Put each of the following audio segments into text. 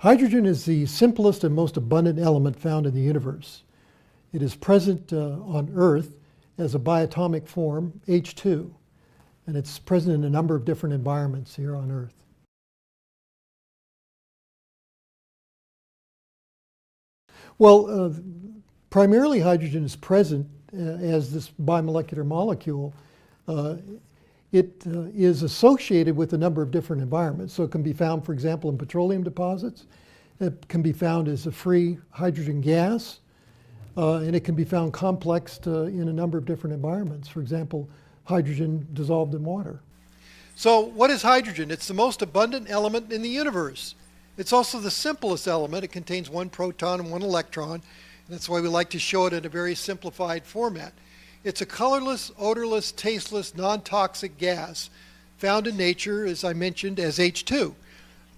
Hydrogen is the simplest and most abundant element found in the universe. It is present on Earth as a biatomic form, H2, and it's present in a number of different environments here on Earth. Well, primarily hydrogen is present as this bimolecular molecule. It is associated with a number of different environments. So it can be found, for example, in petroleum deposits. It can be found as a free hydrogen gas. And it can be found complexed in a number of different environments. For example, hydrogen dissolved in water. So what is hydrogen? It's the most abundant element in the universe. It's also the simplest element. It contains one proton and one electron. And that's why we like to show it in a very simplified format. It's a colorless, odorless, tasteless, non-toxic gas found in nature, as I mentioned, as H2.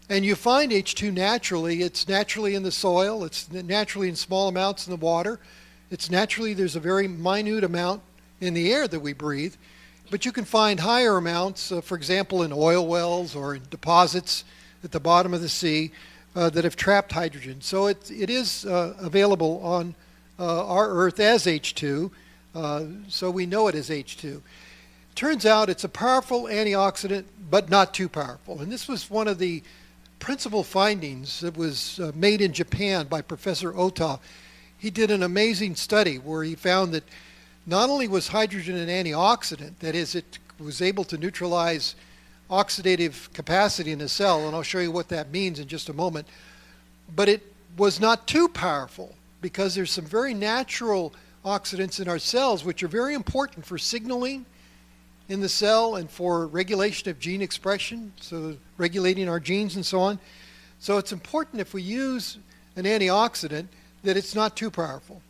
And you find H2 naturally. It's naturally in the soil. It's naturally in small amounts in the water. It's naturally, there's a very minute amount in the air that we breathe. But you can find higher amounts, for example, in oil wells or in deposits at the bottom of the sea that have trapped hydrogen. So it is available on our Earth as H2. So we know it as H2. Turns out it's a powerful antioxidant, but not too powerful. And this was one of the principal findings that was made in Japan by Professor Ota. He did an amazing study where he found that not only was hydrogen an antioxidant, that is, it was able to neutralize oxidative capacity in the cell, and I'll show you what that means in just a moment, but it was not too powerful because there's some very natural oxidants in our cells which are very important for signaling in the cell and for regulation of gene expression, so regulating our genes and so on. So it's important if we use an antioxidant that it's not too powerful.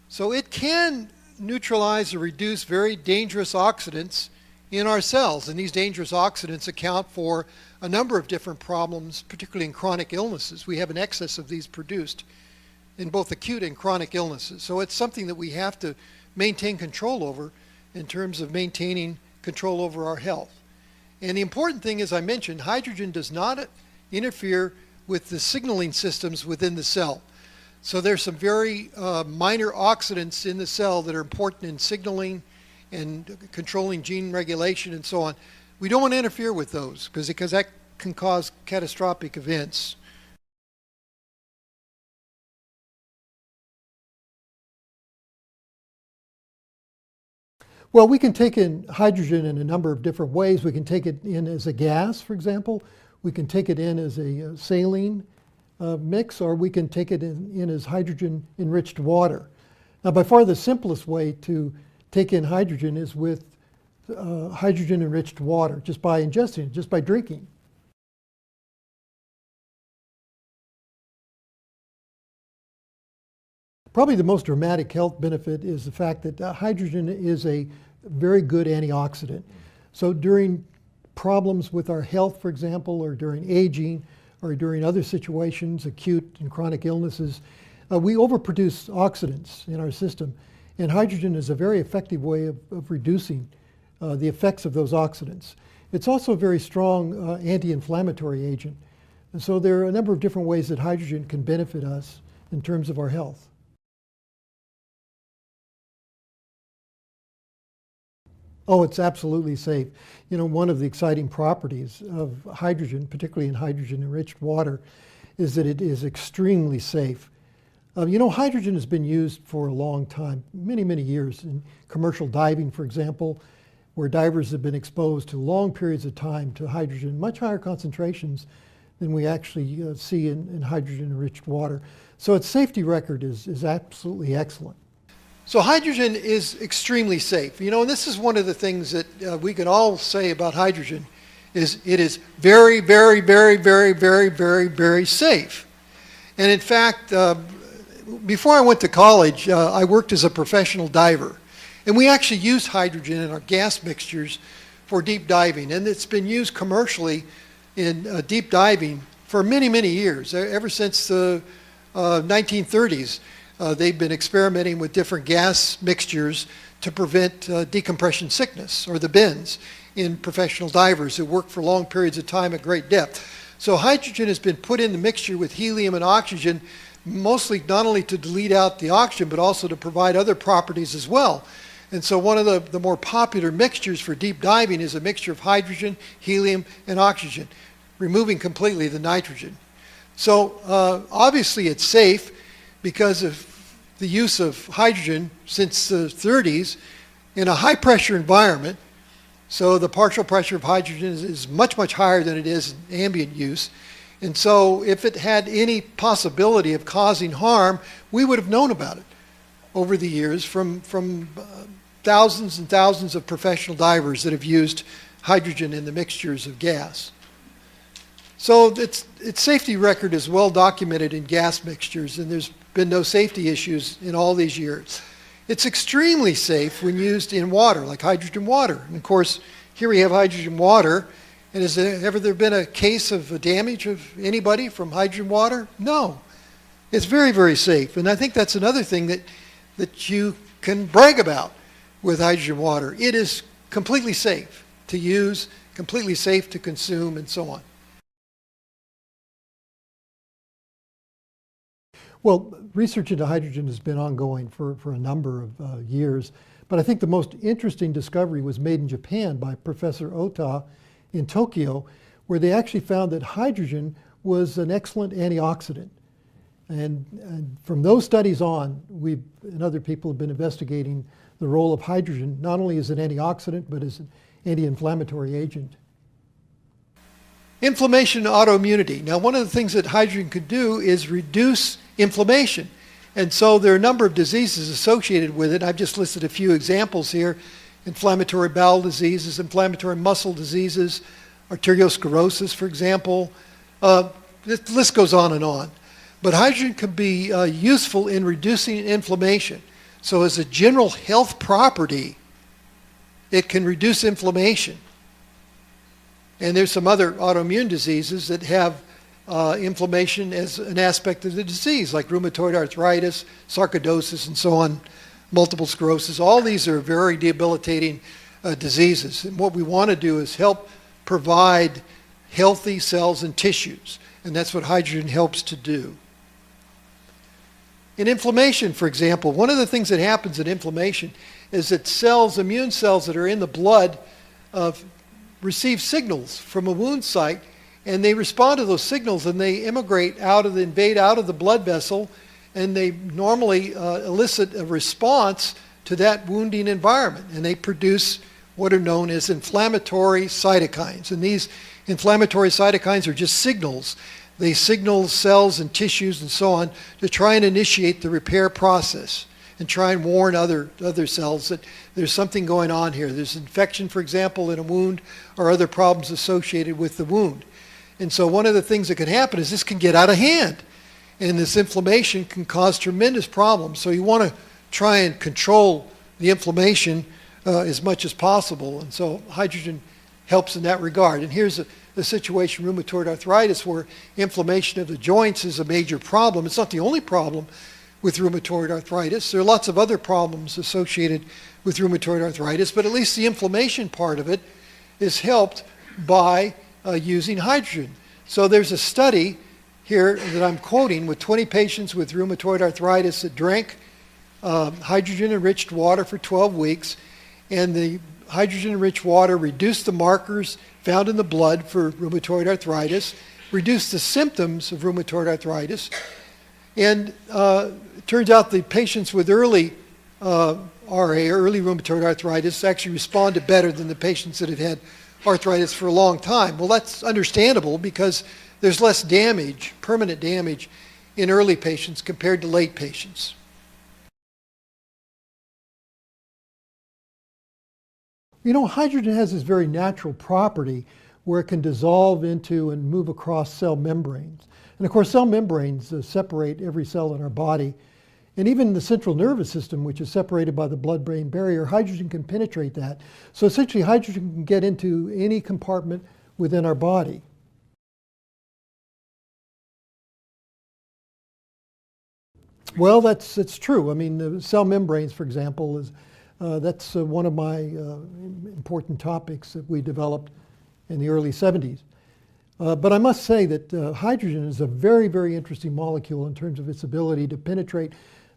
So it can neutralize or reduce very dangerous oxidants in our cells, and these dangerous oxidants account for a number of different problems, particularly in chronic illnesses. We have an excess of these produced in both acute and chronic illnesses. So it's something that we have to maintain control over in terms of maintaining control over our health. And the important thing, as I mentioned, hydrogen does not interfere with the signaling systems within the cell. So there's some very minor oxidants in the cell that are important in signaling and controlling gene regulation and so on. We don't want to interfere with those because that can cause catastrophic events. Well, we can take in hydrogen in a number of different ways. We can take it in as a gas, for example. We can take it in as a saline mix, or we can take it in as hydrogen-enriched water. Now, by far the simplest way to take in hydrogen is with hydrogen-enriched water, just by ingesting it, just by drinking. Probably the most dramatic health benefit is the fact that hydrogen is a very good antioxidant. So during problems with our health, for example, or during aging, or during other situations, acute and chronic illnesses, we overproduce oxidants in our system. And hydrogen is a very effective way of reducing the effects of those oxidants. It's also a very strong anti-inflammatory agent. And so there are a number of different ways that hydrogen can benefit us in terms of our health. Oh, it's absolutely safe. You know, one of the exciting properties of hydrogen, particularly in hydrogen-enriched water, is that it is extremely safe. You know, hydrogen has been used for a long time, many, many years, in commercial diving, for example, where divers have been exposed to long periods of time to hydrogen, much higher concentrations than we actually see in hydrogen-enriched water. So its safety record is absolutely excellent. So hydrogen is extremely safe. You know, and this is one of the things that we can all say about hydrogen, is it is very, very, very, very, very, very, very safe. And in fact, before I went to college, I worked as a professional diver. And we actually used hydrogen in our gas mixtures for deep diving. And it's been used commercially in deep diving for many, many years, ever since the 1930s. They've been experimenting with different gas mixtures to prevent decompression sickness, or the bends, in professional divers who work for long periods of time at great depth. So hydrogen has been put in the mixture with helium and oxygen, mostly not only to delete out the oxygen, but also to provide other properties as well. And so one of the more popular mixtures for deep diving is a mixture of hydrogen, helium, and oxygen, removing completely the nitrogen. So obviously it's safe because of the use of hydrogen since the 30s in a high pressure environment. So the partial pressure of hydrogen is much, much higher than it is in ambient use. And so if it had any possibility of causing harm, we would have known about it over the years from thousands and thousands of professional divers that have used hydrogen in the mixtures of gas. So its safety record is well documented in gas mixtures, and there's been no safety issues in all these years. It's extremely safe when used in water, like hydrogen water. And of course, here we have hydrogen water. And has there ever been a case of damage of anybody from hydrogen water? No. It's very, very safe. And I think that's another thing that you can brag about with hydrogen water. It is completely safe to use, completely safe to consume, and so on. Well, research into hydrogen has been ongoing for a number of years, but I think the most interesting discovery was made in Japan by Professor Ota in Tokyo, where they actually found that hydrogen was an excellent antioxidant. And from those studies on, we and other people have been investigating the role of hydrogen, not only as an antioxidant, but as an anti-inflammatory agent. Inflammation and autoimmunity. Now, one of the things that hydrogen could do is reduce inflammation. And so there are a number of diseases associated with it. I've just listed a few examples here. Inflammatory bowel diseases, inflammatory muscle diseases, arteriosclerosis, for example. The list goes on and on. But hydrogen can be useful in reducing inflammation. So as a general health property, it can reduce inflammation. And there's some other autoimmune diseases that have inflammation as an aspect of the disease, like rheumatoid arthritis, sarcoidosis, and so on, multiple sclerosis. All these are very debilitating diseases. And what we want to do is help provide healthy cells and tissues. And that's what hydrogen helps to do. In inflammation, for example, one of the things that happens in inflammation is that cells, immune cells that are in the blood, receive signals from a wound site, and they respond to those signals, and they invade out of the blood vessel, and they normally elicit a response to that wounding environment, and they produce what are known as inflammatory cytokines. And these inflammatory cytokines are just signals. They signal cells and tissues and so on to try and initiate the repair process and try and warn other cells that there's something going on here. There's infection, for example, in a wound, or other problems associated with the wound. And so one of the things that can happen is this can get out of hand, and this inflammation can cause tremendous problems. So you want to try and control the inflammation as much as possible. And so hydrogen helps in that regard. And here's a situation, rheumatoid arthritis, where inflammation of the joints is a major problem. It's not the only problem with rheumatoid arthritis. There are lots of other problems associated with rheumatoid arthritis, but at least the inflammation part of it is helped by using hydrogen. So there's a study here that I'm quoting with 20 patients with rheumatoid arthritis that drank hydrogen-enriched water for 12 weeks, and the hydrogen-enriched water reduced the markers found in the blood for rheumatoid arthritis, reduced the symptoms of rheumatoid arthritis, and it turns out the patients with early RA, early rheumatoid arthritis, actually responded better than the patients that had had arthritis for a long time. Well, that's understandable because there's less damage, permanent damage, in early patients compared to late patients. You know, hydrogen has this very natural property where it can dissolve into and move across cell membranes. And of course, cell membranes separate every cell in our body. And even the central nervous system, which is separated by the blood-brain barrier, hydrogen can penetrate that. So essentially, hydrogen can get into any compartment within our body. Well, it's true. I mean, the cell membranes, for example, that's one of my important topics that we developed in the early 70s. But I must say that hydrogen is a very, very interesting molecule in terms of its ability to penetrate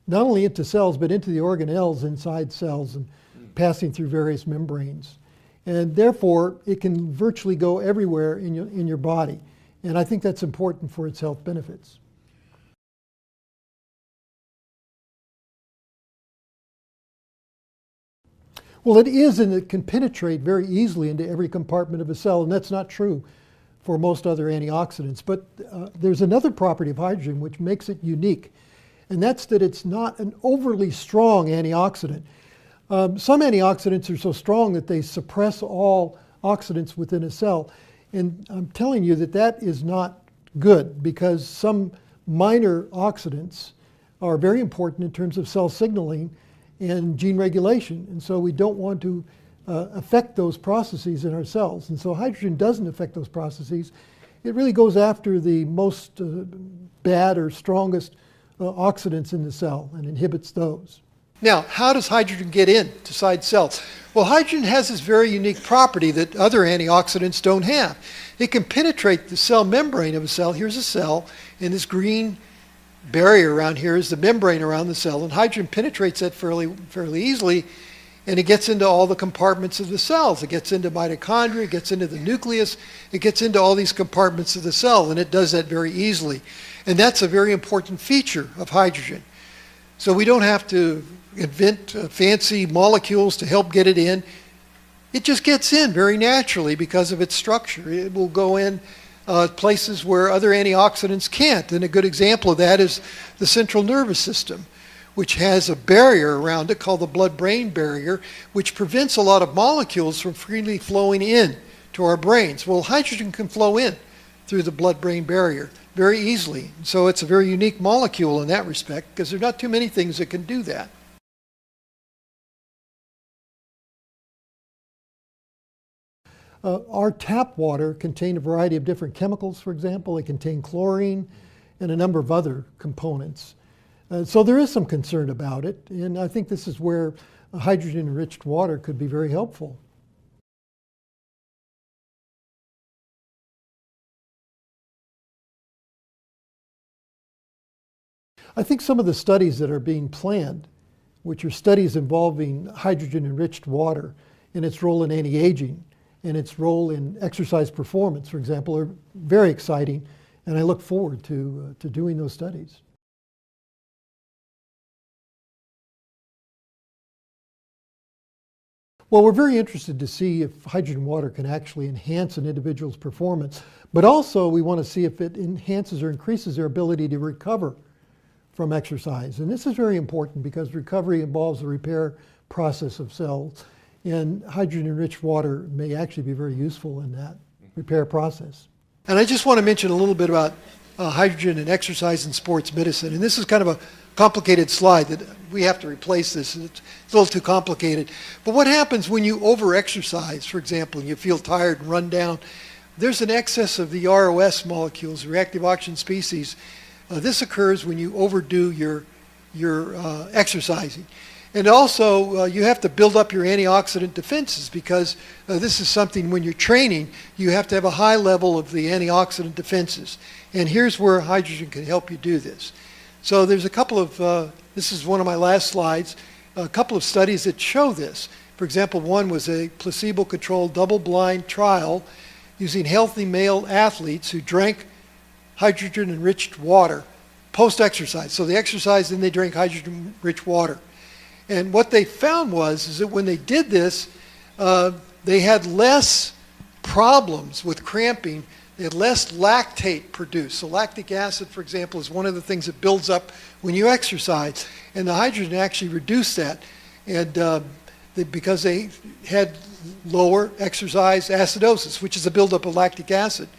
not only into cells, but into the organelles inside cells and passing through various membranes. And therefore, it can virtually go everywhere in your body. And I think that's important for its health benefits. Well, it is, and it can penetrate very easily into every compartment of a cell, and that's not true for most other antioxidants. But there's another property of hydrogen which makes it unique, and that's that it's not an overly strong antioxidant. Some antioxidants are so strong that they suppress all oxidants within a cell, and I'm telling you that that is not good, because some minor oxidants are very important in terms of cell signaling and gene regulation, and so we don't want to affect those processes in our cells. And so hydrogen doesn't affect those processes. It really goes after the most bad or strongest oxidants in the cell and inhibits those. Now, how does hydrogen get inside cells? Well, hydrogen has this very unique property that other antioxidants don't have. It can penetrate the cell membrane of a cell. Here's a cell, and this green barrier around here is the membrane around the cell, and hydrogen penetrates that fairly easily, and it gets into all the compartments of the cells. It gets into mitochondria, it gets into the nucleus, it gets into all these compartments of the cell, and it does that very easily. And that's a very important feature of hydrogen. So we don't have to invent fancy molecules to help get it in. It just gets in very naturally because of its structure. It will go in places where other antioxidants can't. And a good example of that is the central nervous system, which has a barrier around it called the blood-brain barrier, which prevents a lot of molecules from freely flowing in to our brains. Well, hydrogen can flow in through the blood-brain barrier very easily. So it's a very unique molecule in that respect, because there are not too many things that can do that. Our tap water contains a variety of different chemicals, for example. It contains chlorine and a number of other components. So there is some concern about it, and I think this is where hydrogen-enriched water could be very helpful. I think some of the studies that are being planned, which are studies involving hydrogen-enriched water and its role in anti-aging, and its role in exercise performance, for example, are very exciting, and I look forward to doing those studies. Well, we're very interested to see if hydrogen water can actually enhance an individual's performance, but also we want to see if it enhances or increases their ability to recover from exercise. And this is very important because recovery involves the repair process of cells. And hydrogen-enriched water may actually be very useful in that repair process. And I just want to mention a little bit about hydrogen and exercise in sports medicine. And this is kind of a complicated slide that we have to replace this. It's a little too complicated. But what happens when you over-exercise, for example, and you feel tired and run down? There's an excess of the ROS molecules, reactive oxygen species. This occurs when you overdo your exercising. And also, you have to build up your antioxidant defenses, because this is something when you're training, you have to have a high level of the antioxidant defenses. And here's where hydrogen can help you do this. So there's a couple of, this is one of my last slides, a couple of studies that show this. For example, one was a placebo-controlled double-blind trial using healthy male athletes who drank hydrogen-enriched water post-exercise. So they exercised and they drank hydrogen-rich water. And what they found is that when they did this, they had less problems with cramping. They had less lactate produced. So lactic acid, for example, is one of the things that builds up when you exercise. And the hydrogen actually reduced that. And because they had lower exercise acidosis, which is a buildup of lactic acid.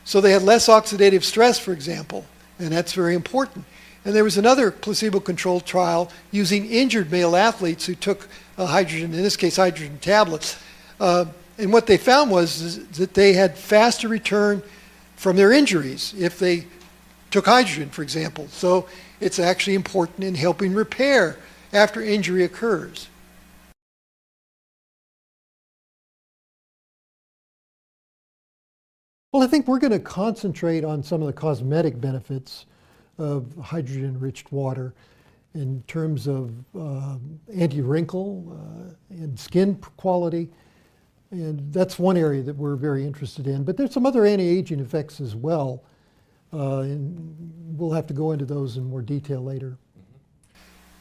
So they had less oxidative stress, for example, and that's very important. And there was another placebo-controlled trial using injured male athletes who took hydrogen, in this case hydrogen tablets. And what they found was that they had faster return from their injuries if they took hydrogen, for example. So it's actually important in helping repair after injury occurs. Well, I think we're going to concentrate on some of the cosmetic benefits of hydrogen-enriched water in terms of anti-wrinkle and skin quality. And that's one area that we're very interested in. But there's some other anti-aging effects as well. And we'll have to go into those in more detail later.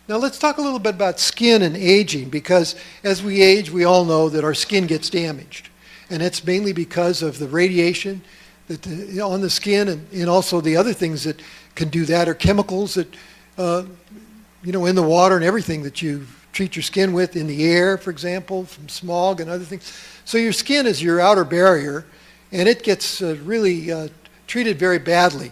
Now let's talk a little bit about skin and aging, because as we age, we all know that our skin gets damaged. And it's mainly because of the radiation that on the skin, and also the other things that can do that are chemicals that, in the water and everything that you treat your skin with, in the air, for example, from smog and other things. So your skin is your outer barrier, and it gets really treated very badly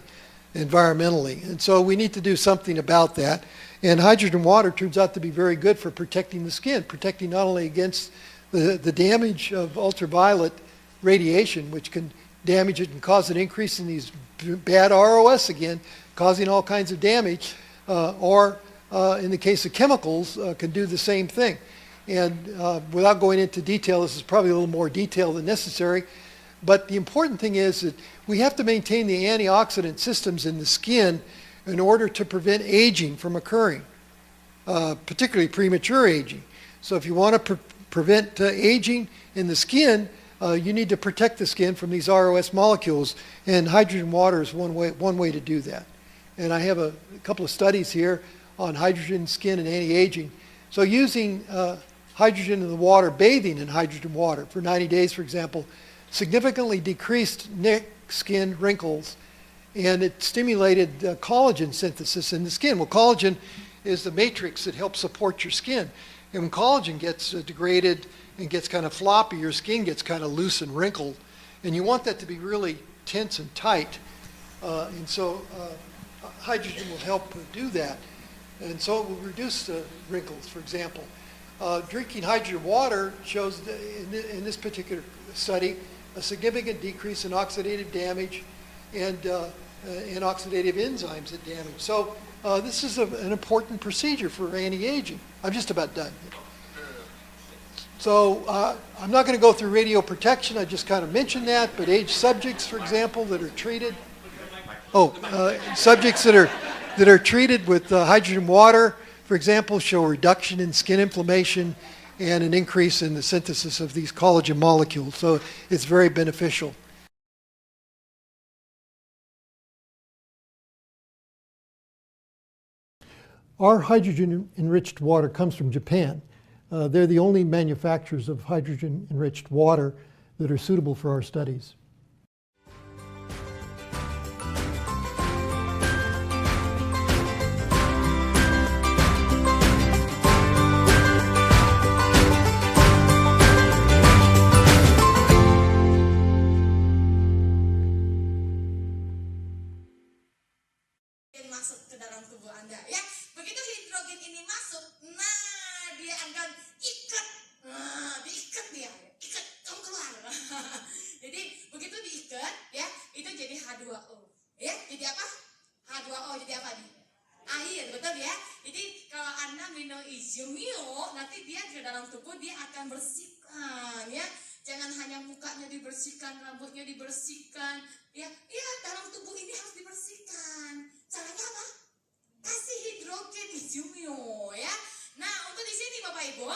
environmentally. And so we need to do something about that. And hydrogen water turns out to be very good for protecting the skin, protecting not only against the damage of ultraviolet radiation, which can damage it and cause an increase in these bad ROS again, causing all kinds of damage, or in the case of chemicals, can do the same thing. And without going into detail, this is probably a little more detail than necessary, but the important thing is that we have to maintain the antioxidant systems in the skin in order to prevent aging from occurring, particularly premature aging. So if you want to prevent aging in the skin, you need to protect the skin from these ROS molecules, and hydrogen water is one way to do that. And I have a couple of studies here on hydrogen, skin, and anti-aging. So using hydrogen in the water, bathing in hydrogen water for 90 days, for example, significantly decreased neck, skin, wrinkles, and it stimulated collagen synthesis in the skin. Well, collagen is the matrix that helps support your skin. And when collagen gets degraded and gets kind of floppy, your skin gets kind of loose and wrinkled. And you want that to be really tense and tight. And so hydrogen will help do that. And so it will reduce the wrinkles, for example. Drinking hydrogen water shows, in this particular study, a significant decrease in oxidative damage and oxidative enzymes that damage. So this is an important procedure for anti-aging. I'm just about done. So I'm not going to go through radioprotection. I just kind of mentioned that. But aged subjects, for example, that are treated. Subjects that are treated with hydrogen water, for example, show a reduction in skin inflammation and an increase in the synthesis of these collagen molecules. So it's very beneficial. Our hydrogen-enriched water comes from Japan. They're the only manufacturers of hydrogen-enriched water that are suitable for our studies. Masuk ke dalam tubuh Anda, ya. Begitu hidrogen ini masuk, nah dia akan ikat, diikat dia, ikat, kamu keluar. Jadi begitu diikat, ya, itu jadi H2O, ya. Jadi apa? H2O jadi apa nih? Air, betul ya. Jadi kalau Anda minum izumio, nanti dia ke dalam tubuh dia akan bersihkan, ya. Jangan hanya mukanya dibersihkan, rambutnya dibersihkan, ya. Ya, dalam tubuh ini harus dibersihkan. Caranya apa? Kasih hidrogen izumio, ya. Nah, untuk di sini Bapak Ibu,